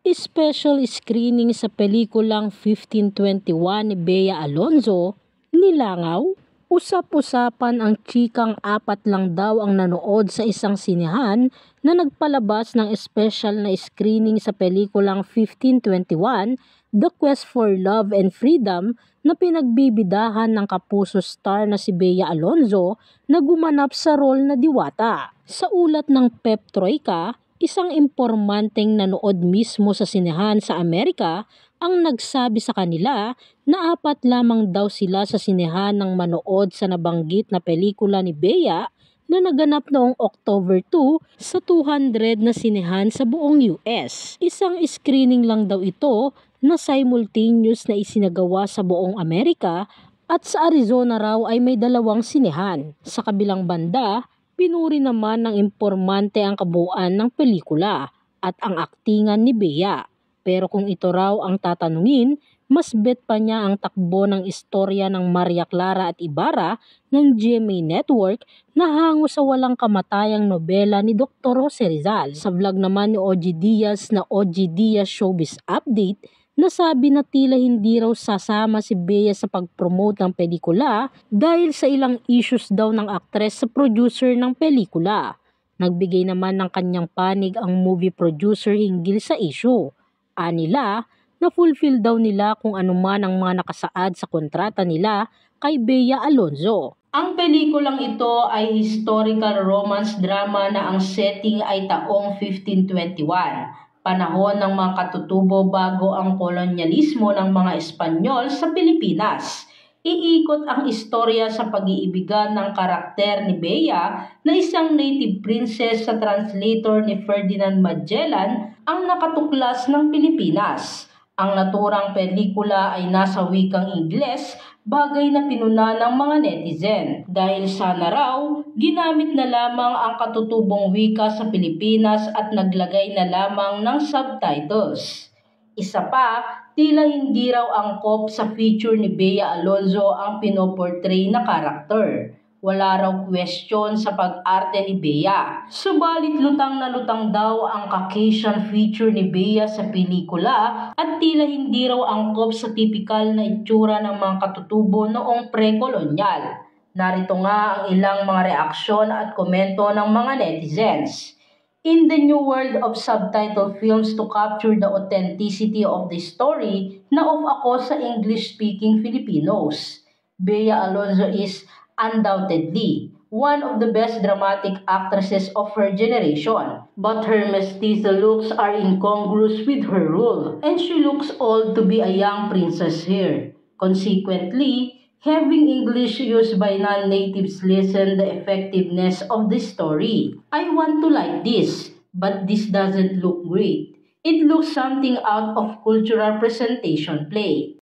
Special screening sa pelikulang 1521 ni Bea Alonzo, Nilangaw. Usap-usapan ang chikang 4 lang daw ang nanood sa isang sinehan na nagpalabas ng special na screening sa pelikulang 1521, The Quest for Love and Freedom, na pinagbibidahan ng kapuso star na si Bea Alonzo na gumanap sa role na diwata. Sa ulat ng Pep Troika, isang impormanteng nanood mismo sa sinehan sa Amerika ang nagsabi sa kanila na 4 lamang daw sila sa sinehan nang manood sa nabanggit na pelikula ni Bea na naganap noong October 2 sa 200 na sinehan sa buong US. Isang screening lang daw ito na simultaneous na isinagawa sa buong Amerika, at sa Arizona raw ay may 2 sinehan. Sa kabilang banda, pinuri naman ng impormante ang kabuuan ng pelikula at ang aktingan ni Bea. Pero kung ito raw ang tatanungin, mas bet pa niya ang takbo ng istorya ng Maria Clara at Ibarra ng GMA Network na hango sa walang kamatayang nobela ni Dr. Jose Rizal. Sa vlog naman ni OG Diaz na OG Diaz Showbiz Update, nasabi na tila hindi raw sasama si Bea sa pag-promote ng pelikula dahil sa ilang issues daw ng aktres sa producer ng pelikula. Nagbigay naman ng kanyang panig ang movie producer hinggil sa issue. Anila, na-fulfill daw nila kung anuman ang mga nakasaad sa kontrata nila kay Bea Alonzo. Ang pelikulang ito ay historical romance drama na ang setting ay taong 1521. Panahon ng mga katutubo bago ang kolonyalismo ng mga Espanyol sa Pilipinas. Iikot ang istorya sa pag-iibigan ng karakter ni Bea na isang native princess sa translator ni Ferdinand Magellan ang nakatuklas ng Pilipinas. Ang naturang pelikula ay nasa wikang Ingles, bagay na pinuna ng mga netizen. Dahil sana raw, ginamit na lamang ang katutubong wika sa Pilipinas at naglagay na lamang ng subtitles. Isa pa, tila hindi raw angkop sa feature ni Bea Alonzo ang pinoportray na karakter. Wala raw question sa pag-arte ni Bea. Subalit lutang na lutang daw ang Caucasian feature ni Bea sa pelikula at tila hindi raw angkop sa tipikal na itsura ng mga katutubo noong pre-kolonyal. Narito nga ang ilang mga reaksyon at komento ng mga netizens. In the new world of subtitle films to capture the authenticity of the story, na-off ako sa English-speaking Filipinos. Bea Alonzo is undoubtedly one of the best dramatic actresses of her generation, but her mestizo looks are incongruous with her role, and she looks old to be a young princess here. Consequently, having English used by non-natives lessen the effectiveness of the story. I want to like this, but this doesn't look great. It looks something out of cultural presentation play.